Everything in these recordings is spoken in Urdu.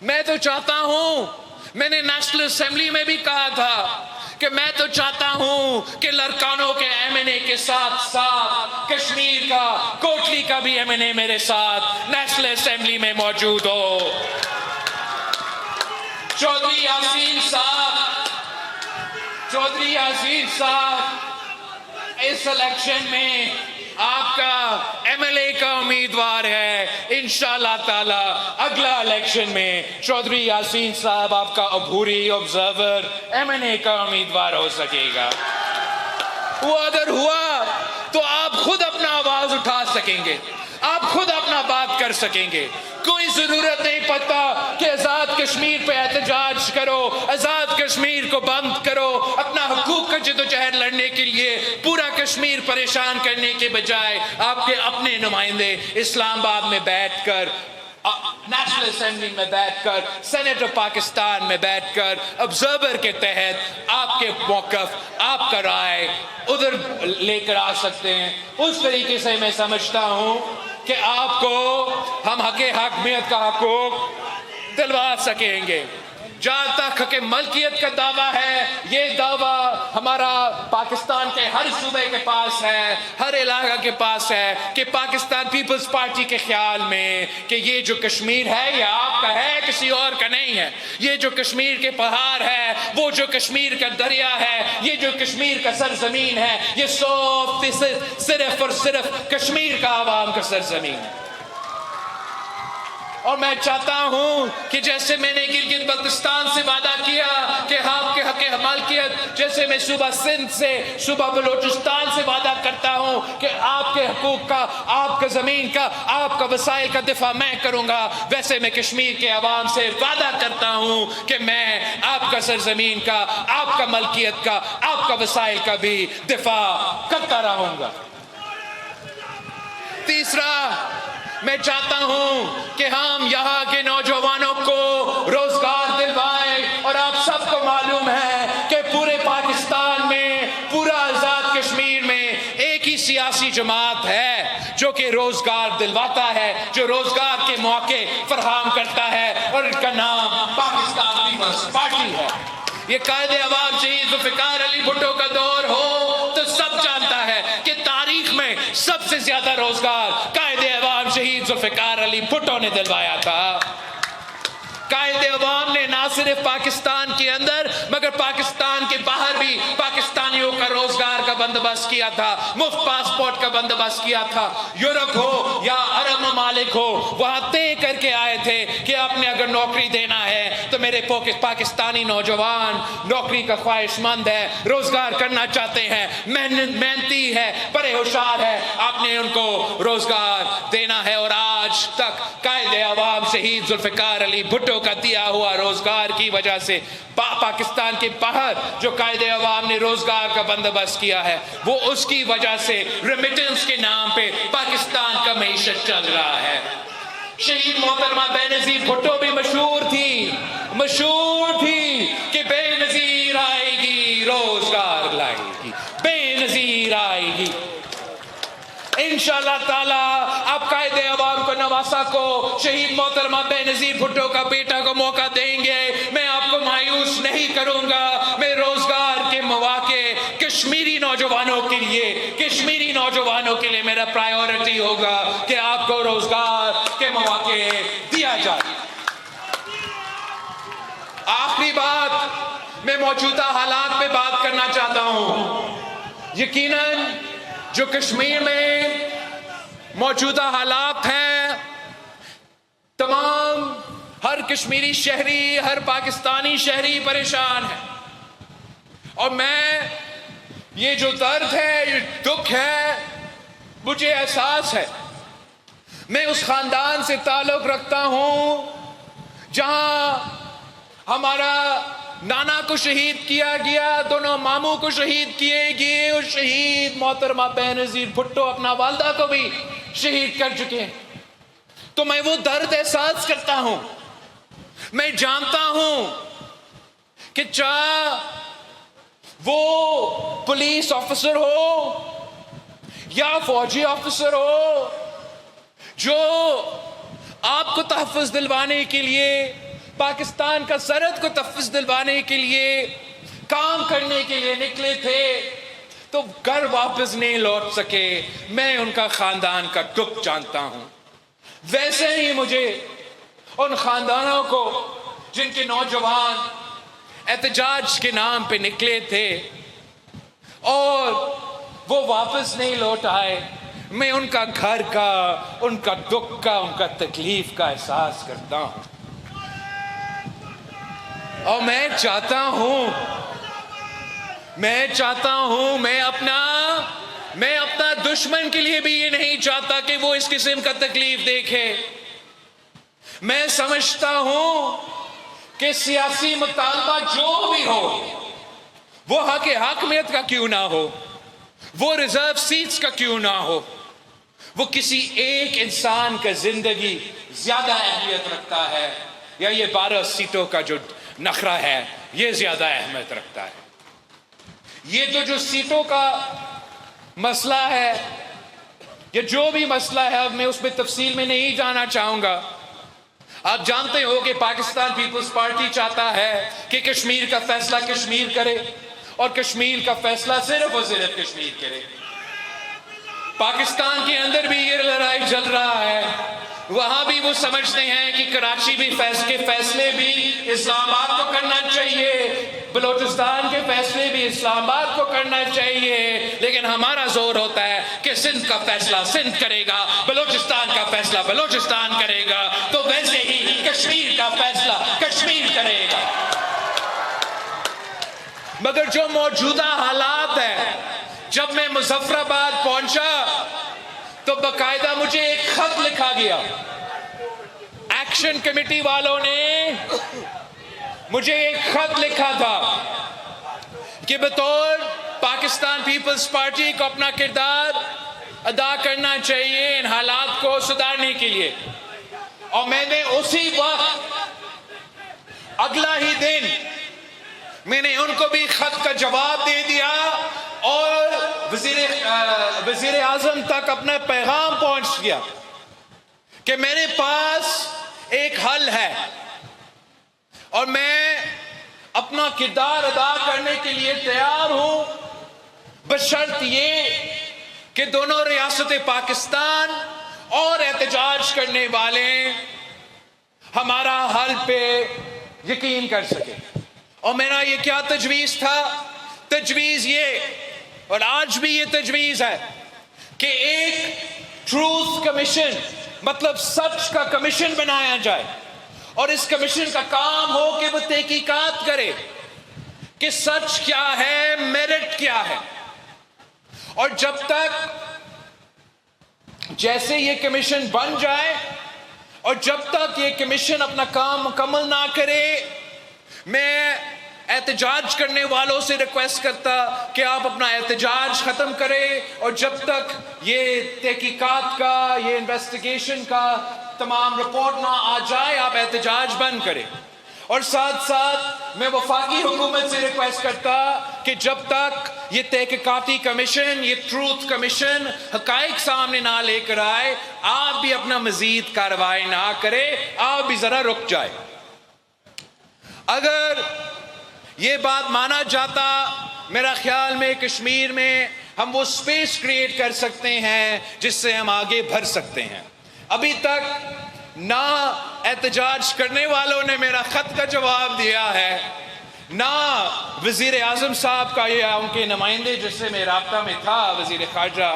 میں تو چاہتا ہوں، میں نے نیشنل اسمبلی میں بھی کہا تھا کہ میں تو چاہتا ہوں کہ لڑکانوں کے ایم این اے کے ساتھ ساتھ کشمیر کا کوٹلی کا بھی ایم این اے میرے ساتھ نیشنل اسمبلی میں موجود ہو۔ چودھری یاسین صاحب اس الیکشن میں آپ کا ایم ایل اے کا امیدوار ہے، انشاءاللہ تعالی اگلا الیکشن میں چودھری یاسین صاحب آپ کا عبوری آبزرور ایم این اے کا امیدوار ہو سکے گا۔ وہ اگر ہوا تو آپ خود اپنا آواز اٹھا سکیں گے، آپ خود اپنا بات کر سکیں گے۔ کوئی ضرورت نہیں پڑتا کہ آزاد کشمیر پہ احتجاج کرو، آزاد کشمیر کو بند کرو۔ اپنا حقوق کا جدوجہد لڑنے کے لیے پورا کشمیر پریشان کرنے کے بجائے آپ کے اپنے نمائندے اسلام آباد میں بیٹھ کر، نیشنل اسمبلی میں بیٹھ کر، سینٹ آف پاکستان میں بیٹھ کر آبزرور کے تحت آپ کے موقف، آپ کا رائے ادھر لے کر آ سکتے ہیں۔ اس طریقے سے میں سمجھتا ہوں کہ آپ کو ہم حق حاکمیت کا حقوق دلوا سکیں گے۔ جہاں تک حق ملکیت کا دعویٰ ہے، یہ دعویٰ ہمارا پاکستان کے ہر صوبے کے پاس ہے، ہر علاقہ کے پاس ہے کہ پاکستان پیپلز پارٹی کے خیال میں کہ یہ جو کشمیر ہے یہ آپ کا ہے، کسی اور کا نہیں ہے۔ یہ جو کشمیر کے پہاڑ ہے، وہ جو کشمیر کا دریا ہے، یہ جو کشمیر کا سرزمین ہے، یہ 100% صرف اور صرف کشمیر کا عوام کا سرزمین ہے۔ اور میں چاہتا ہوں کہ جیسے میں نے گلگت بلتستان سے وعدہ کیا کہ آپ کے حق مالکیت، جیسے میں صوبہ سندھ سے، صوبہ بلوچستان سے وعدہ کرتا ہوں کہ آپ کے حقوق کا، آپ کا زمین کا، آپ کا وسائل کا دفاع میں کروں گا، ویسے میں کشمیر کے عوام سے وعدہ کرتا ہوں کہ میں آپ کا سرزمین کا، آپ کا ملکیت کا، آپ کا وسائل کا بھی دفاع کرتا رہوں گا۔ تیسرا، میں چاہتا ہوں کہ ہم یہاں کے نوجوانوں کو روزگار دلوائیں، اور آپ سب کو معلوم ہے کہ پورے پاکستان میں، پورا آزاد کشمیر میں ایک ہی سیاسی جماعت ہے جو کہ روزگار دلواتا ہے، جو روزگار کے موقع فراہم کرتا ہے، اور ان کا نام پاکستان پیپلز پارٹی ہے۔ یہ قائد عوام شہید ذوالفقار علی بھٹو کا دور ہو تو سب جانتا ہے کہ تاریخ میں سب سے زیادہ روزگار قائد عوام شہید ذوالفقار علی بھٹو نے دلوایا تھا۔ قائد عوام نے نہ صرف پاکستان کے اندر مگر پاکستان کے باہر بھی پاکستانیوں کا روزگار کا بندوبست کیا تھا، مفت پاسپورٹ کا بندوبست کیا تھا۔ یورپ ہو یا عرب ممالک ہو، وہاں طے کر کے آئے تھے کہ آپ نے اگر نوکری دینا ہے تو میرے پاکستانی نوجوان نوکری کا خواہش مند ہے، روزگار کرنا چاہتے ہیں، محنتی ہے، بڑے ہوشیار ہے، آپ نے ان کو روزگار دینا ہے۔ اور آج تک قائد عوام شہید ذوالفقار علی بھٹو کا دیا ہوا روزگار کی وجہ سے پاکستان کے باہر جو قائد عوام نے روزگار کا بندوبست کیا ہے، وہ اس کی وجہ سے ریمیٹنس کے نام پہ پاکستان کا معیشت چل رہا ہے۔ شہید محترمہ بے نظیر بھٹو بھی مشہور تھی کہ بے نظیر آئے گی روزگار لائے گی، بے نظیر آئے گی۔ انشاءاللہ تعالیٰ آپ قائد عوام کو، نواسا کو، شہید محترمہ بے نظیر بھٹو کا بیٹا کو موقع دیں گے، میں آپ کو مایوس نہیں کروں گا۔ میں روزگار کے مواقع کشمیری نوجوانوں کے لیے میرا پرائیورٹی ہوگا کہ آپ کو روزگار کے مواقع دیا جائے۔ آخری بات، میں موجودہ حالات پہ بات کرنا چاہتا ہوں۔ یقیناً جو کشمیر میں موجودہ حالات ہیں، تمام ہر کشمیری شہری، ہر پاکستانی شہری پریشان ہے، اور میں یہ جو درد ہے، یہ دکھ ہے، مجھے احساس ہے۔ میں اس خاندان سے تعلق رکھتا ہوں جہاں ہمارا نانا کو شہید کیا گیا، دونوں ماموں کو شہید کیے گئے، اور شہید محترمہ بے نظیر بھٹو اپنا والدہ کو بھی شہید کر چکے ہیں۔ تو میں وہ درد احساس کرتا ہوں۔ میں جانتا ہوں کہ چاہے وہ پولیس آفیسر ہو یا فوجی آفیسر ہو، جو آپ کو تحفظ دلوانے کے لیے پاکستان کا سرحد کو تحفظ دلوانے کے لیے کام کرنے کے لیے نکلے تھے تو گھر واپس نہیں لوٹ سکے. میں ان کا خاندان کا دکھ جانتا ہوں. ویسے ہی مجھے ان خاندانوں کو جن کے نوجوان احتجاج کے نام پہ نکلے تھے اور وہ واپس نہیں لوٹ آئے، میں ان کا گھر کا، ان کا دکھ کا، ان کا تکلیف کا احساس کرتا ہوں. اور میں چاہتا ہوں میں اپنا دشمن کے لیے بھی یہ نہیں چاہتا کہ وہ اس قسم کا تکلیف دیکھے. میں سمجھتا ہوں کہ سیاسی مطالبہ جو بھی ہو، وہ حق حاکمیت کا کیوں نہ ہو، وہ ریزرو سیٹس کا کیوں نہ ہو، وہ کسی ایک انسان کا زندگی زیادہ اہمیت رکھتا ہے، یا یہ 12 سیٹوں کا جو نخرہ ہے یہ زیادہ اہمیت رکھتا ہے. یہ تو جو سیٹوں کا مسئلہ ہے، یا جو بھی مسئلہ ہے، اب میں اس میں تفصیل میں نہیں جانا چاہوں گا. آپ جانتے ہو کہ پاکستان پیپلز پارٹی چاہتا ہے کہ کشمیر کا فیصلہ کشمیر کرے، اور کشمیر کا فیصلہ صرف اور صرف کشمیر کرے. پاکستان کے اندر بھی یہ لڑائی چل رہا ہے. وہاں بھی وہ سمجھتے ہیں کہ کراچی بھی کے فیصلے بھی اسلام آباد کو کرنا چاہیے، بلوچستان کے فیصلے بھی اسلام آباد کو کرنا چاہیے، لیکن ہمارا زور ہوتا ہے کہ سندھ کا فیصلہ سندھ کرے گا، بلوچستان کا فیصلہ بلوچستان کرے گا، تو ویسے ہی کشمیر کا فیصلہ کشمیر کرے گا. مگر جو موجودہ حالات ہے، جب میں مظفر آباد پہنچا تو باقاعدہ مجھے ایک خط لکھا گیا. ایکشن کمیٹی والوں نے مجھے ایک خط لکھا تھا کہ بطور پاکستان پیپلز پارٹی کو اپنا کردار ادا کرنا چاہیے ان حالات کو سدھارنے کے لیے. اور میں نے اسی وقت اگلا ہی دن میں نے ان کو بھی خط کا جواب دے دیا اور وزیر اعظم تک اپنا پیغام پہنچ گیا کہ میرے پاس ایک حل ہے اور میں اپنا کردار ادا کرنے کے لیے تیار ہوں، بشرط یہ کہ دونوں ریاست پاکستان اور احتجاج کرنے والے ہمارا حل پہ یقین کر سکے. اور میرا یہ کیا تجویز تھا؟ تجویز یہ، اور آج بھی یہ تجویز ہے، کہ ایک ٹروتھ کمیشن، مطلب سچ کا کمیشن بنایا جائے، اور اس کمیشن کا کام ہو کہ وہ تحقیقات کرے کہ سچ کیا ہے، میرٹ کیا ہے. اور جب تک جیسے یہ کمیشن بن جائے اور جب تک یہ کمیشن اپنا کام مکمل نہ کرے، میں احتجاج کرنے والوں سے ریکویسٹ کرتا کہ آپ اپنا احتجاج ختم کریں، اور جب تک یہ تحقیقات کا، یہ انویسٹیگیشن کا تمام رپورٹ نہ آ جائے، آپ احتجاج بند کریں. اور ساتھ ساتھ میں وفاقی حکومت سے ریکویسٹ کرتا کہ جب تک یہ تحقیقاتی کمیشن، یہ ٹروتھ کمیشن حقائق سامنے نہ لے کر آئے، آپ بھی اپنا مزید کارروائی نہ کریں، آپ بھی ذرا رک جائے. اگر یہ بات مانا جاتا، میرا خیال میں کشمیر میں ہم وہ سپیس کریٹ کر سکتے ہیں جس سے ہم آگے بڑھ سکتے ہیں. ابھی تک نہ احتجاج کرنے والوں نے میرا خط کا جواب دیا ہے، نہ وزیر اعظم صاحب کا، یا ان کے نمائندے جس سے میں رابطہ میں تھا، وزیر خارجہ،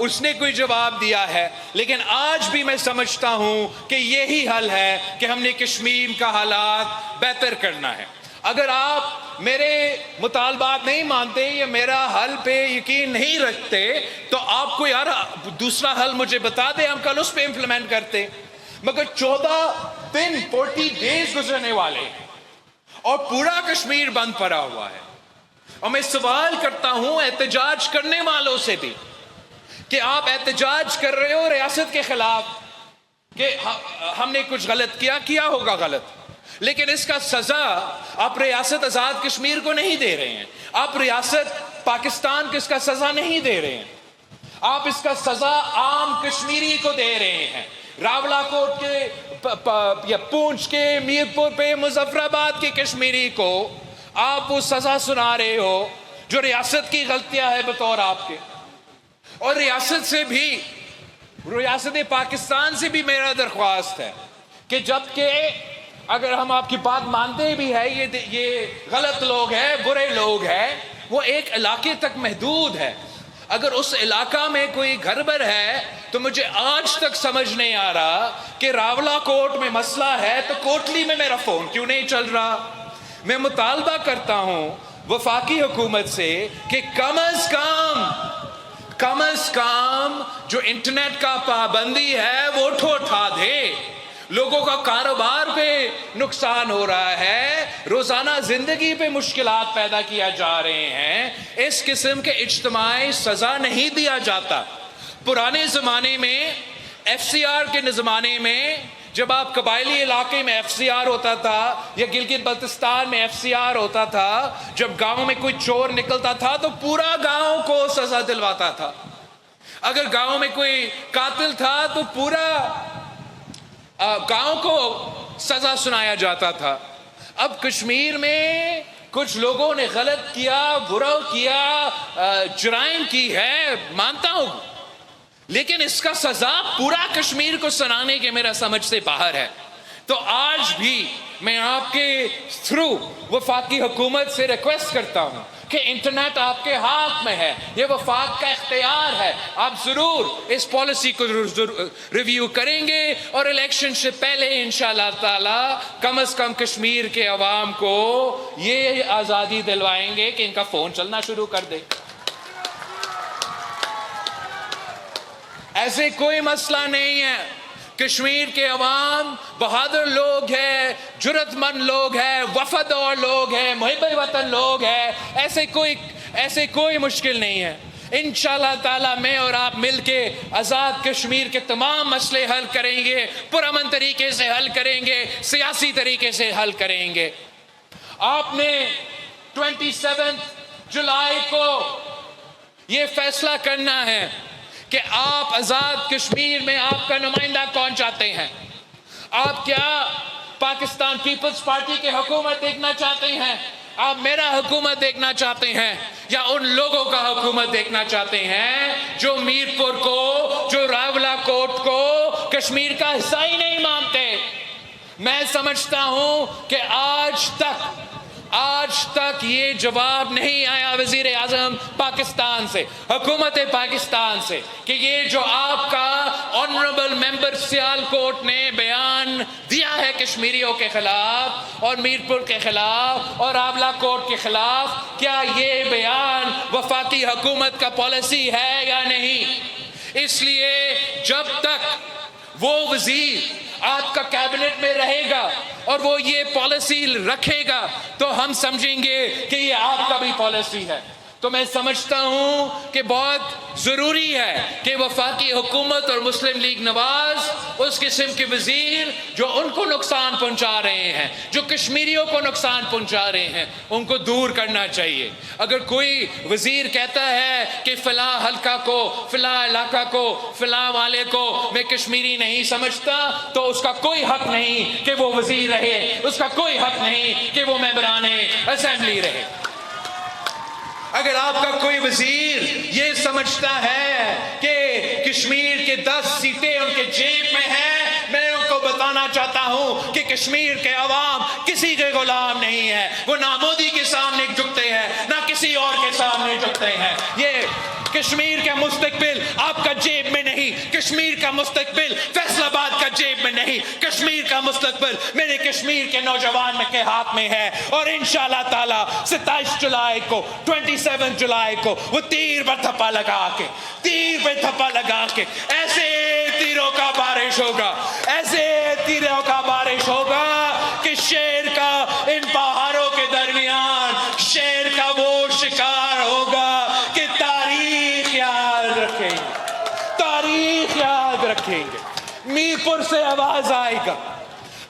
اس نے کوئی جواب دیا ہے. لیکن آج بھی میں سمجھتا ہوں کہ یہی حل ہے کہ ہم نے کشمیر کا حالات بہتر کرنا ہے. اگر آپ میرے مطالبات نہیں مانتے یا میرا حل پہ یقین نہیں رکھتے تو آپ کو یار دوسرا حل مجھے بتا دیں، ہم کل اس پہ امپلیمنٹ کرتے. مگر 14 دن 40 ڈیز گزرنے والے اور پورا کشمیر بند پڑا ہوا ہے. اور میں سوال کرتا ہوں احتجاج کرنے والوں سے بھی کہ آپ احتجاج کر رہے ہو ریاست کے خلاف کہ ہم نے کچھ غلط کیا ہوگا غلط، لیکن اس کا سزا آپ ریاست آزاد کشمیر کو نہیں دے رہے ہیں، آپ ریاست پاکستان کو اس کا سزا نہیں دے رہے ہیں، آپ اس کا سزا عام کشمیری کو دے رہے ہیں. راولا کوٹ کے یا پونچھ کے میرپور پہ مظفرآباد کے کشمیری کو آپ وہ سزا سنا رہے ہو جو ریاست کی غلطیاں ہے بطور آپ کے. اور ریاست سے بھی، ریاست پاکستان سے بھی میرا درخواست ہے کہ جبکہ اگر ہم آپ کی بات مانتے بھی ہیں یہ غلط لوگ ہیں، برے لوگ ہیں، وہ ایک علاقے تک محدود ہے. اگر اس علاقہ میں کوئی گڑبڑ ہے تو مجھے آج تک سمجھ نہیں آ رہا کہ راولا کوٹ میں مسئلہ ہے تو کوٹلی میں میرا فون کیوں نہیں چل رہا. میں مطالبہ کرتا ہوں وفاقی حکومت سے کہ کم از کم جو انٹرنیٹ کا پابندی ہے وہ اٹھا دے. لوگوں کا کاروبار پہ نقصان ہو رہا ہے، روزانہ زندگی پہ مشکلات پیدا کیا جا رہے ہیں. اس قسم کے اجتماعی سزا نہیں دیا جاتا. پرانے زمانے میں ایف سی آر کے زمانے میں جب آپ قبائلی علاقے میں ایف سی آر ہوتا تھا یا گلگت بلتستان میں ایف سی آر ہوتا تھا، جب گاؤں میں کوئی چور نکلتا تھا تو پورا گاؤں کو سزا دلواتا تھا. اگر گاؤں میں کوئی قاتل تھا تو پورا گاؤں کو سزا سنایا جاتا تھا. اب کشمیر میں کچھ لوگوں نے غلط کیا، برا کیا، جرائم کی ہے، مانتا ہوں، لیکن اس کا سزا پورا کشمیر کو سنانے کے میرا سمجھ سے باہر ہے. تو آج بھی میں آپ کے تھرو وفاقی حکومت سے ریکویسٹ کرتا ہوں کہ انٹرنیٹ آپ کے ہاتھ میں ہے، یہ وفاق کا اختیار ہے. آپ ضرور اس پالیسی کو ریویو کریں گے اور الیکشن سے پہلے انشاءاللہ تعالی کم از کم کشمیر کے عوام کو یہ آزادی دلوائیں گے کہ ان کا فون چلنا شروع کر دے. ایسے کوئی مسئلہ نہیں ہے. کشمیر کے عوام بہادر لوگ ہیں، جرت مند لوگ ہیں، وفادار لوگ ہیں، محب وطن لوگ ہیں. ایسے کوئی مشکل نہیں ہے. انشاءاللہ تعالیٰ میں اور آپ مل کے آزاد کشمیر کے تمام مسئلے حل کریں گے، پرامن طریقے سے حل کریں گے، سیاسی طریقے سے حل کریں گے. آپ نے 27 جولائی کو یہ فیصلہ کرنا ہے کہ آپ آزاد کشمیر میں آپ کا نمائندہ کون چاہتے ہیں. آپ کیا پاکستان پیپلز پارٹی کی حکومت دیکھنا چاہتے ہیں؟ آپ میرا حکومت دیکھنا چاہتے ہیں یا ان لوگوں کا حکومت دیکھنا چاہتے ہیں جو میرپور کو، جو راولا کوٹ کو کشمیر کا حصہ ہی نہیں مانتے؟ میں سمجھتا ہوں کہ آج تک یہ جواب نہیں آیا وزیر اعظم پاکستان سے، حکومت پاکستان سے، کہ یہ جو آپ کا آنریبل ممبر سیالکوٹ نے بیان دیا ہے کشمیریوں کے خلاف اور میرپور کے خلاف اور راولا کوٹ کے خلاف، کیا یہ بیان وفاقی حکومت کا پالیسی ہے یا نہیں؟ اس لیے جب تک وہ وزیر آپ کا کیبنٹ میں رہے گا اور وہ یہ پالیسی رکھے گا تو ہم سمجھیں گے کہ یہ آپ کا بھی پالیسی ہے. تو میں سمجھتا ہوں کہ بہت ضروری ہے کہ وفاقی حکومت اور مسلم لیگ نواز اس قسم کے وزیر جو ان کو نقصان پہنچا رہے ہیں، جو کشمیریوں کو نقصان پہنچا رہے ہیں، ان کو دور کرنا چاہیے. اگر کوئی وزیر کہتا ہے کہ فلاں حلقہ کو، فلاں علاقہ کو، فلاں والے کو میں کشمیری نہیں سمجھتا تو اس کا کوئی حق نہیں کہ وہ وزیر رہے، اس کا کوئی حق نہیں کہ وہ ممبران اسمبلی رہے. اگر آپ کا کوئی وزیر یہ سمجھتا ہے کہ کشمیر کے 10 سیٹیں ان کے جیب میں ہیں، میں ان کو بتانا چاہتا ہوں کہ کشمیر کے عوام کسی کے غلام نہیں ہے. وہ نہ مودی کے سامنے جھکتے ہیں نہ کسی اور کے سامنے جھکتے ہیں. یہ کشمیر کا مستقبل آپ کا جیب میں نہیں، کشمیر کا مستقبل فیصل آباد کا جیب میں نہیں، کشمیر کا مستقبل میرے کشمیر کے نوجوان کے ہاتھ میں ہے. اور انشاءاللہ تعالی 27 جولائی کو 27 جولائی کو وہ تیر پر تھپا لگا کے ایسے تیروں کا بارش ہوگا، ایسے تیروں کا بارش ہوگا کہ شیر کا ان پہاڑوں کے درمیان شیر کا وہ شکار ہوگا کہ تاریخ یاد رکھیں گے. میرپور سے آواز آئے گا،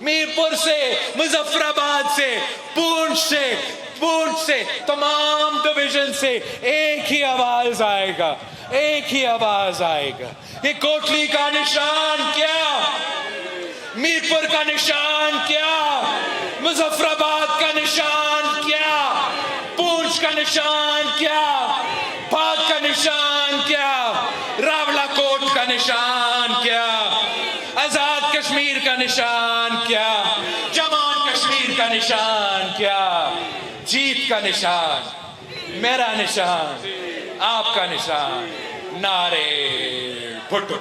میرپور سے، مظفرآباد سے، پونچھ سے، پونچھ سے تمام ڈویژن سے ایک ہی آواز آئے گا، ایک ہی آواز آئے گا۔ یہ کوٹلی کا نشان کیا، میرپور کا نشان کیا، مظفر آباد کا نشان کیا، پونچھ کا نشان کیا، پاک کا نشان کیا، راولا کوٹ کا نشان کیا، آزاد کشمیر کا نشان کیا، جمان کشمیر کا نشان کیا، جیت کا نشان، میرا نشان، آپ کا نشان، نعرے بھٹو۔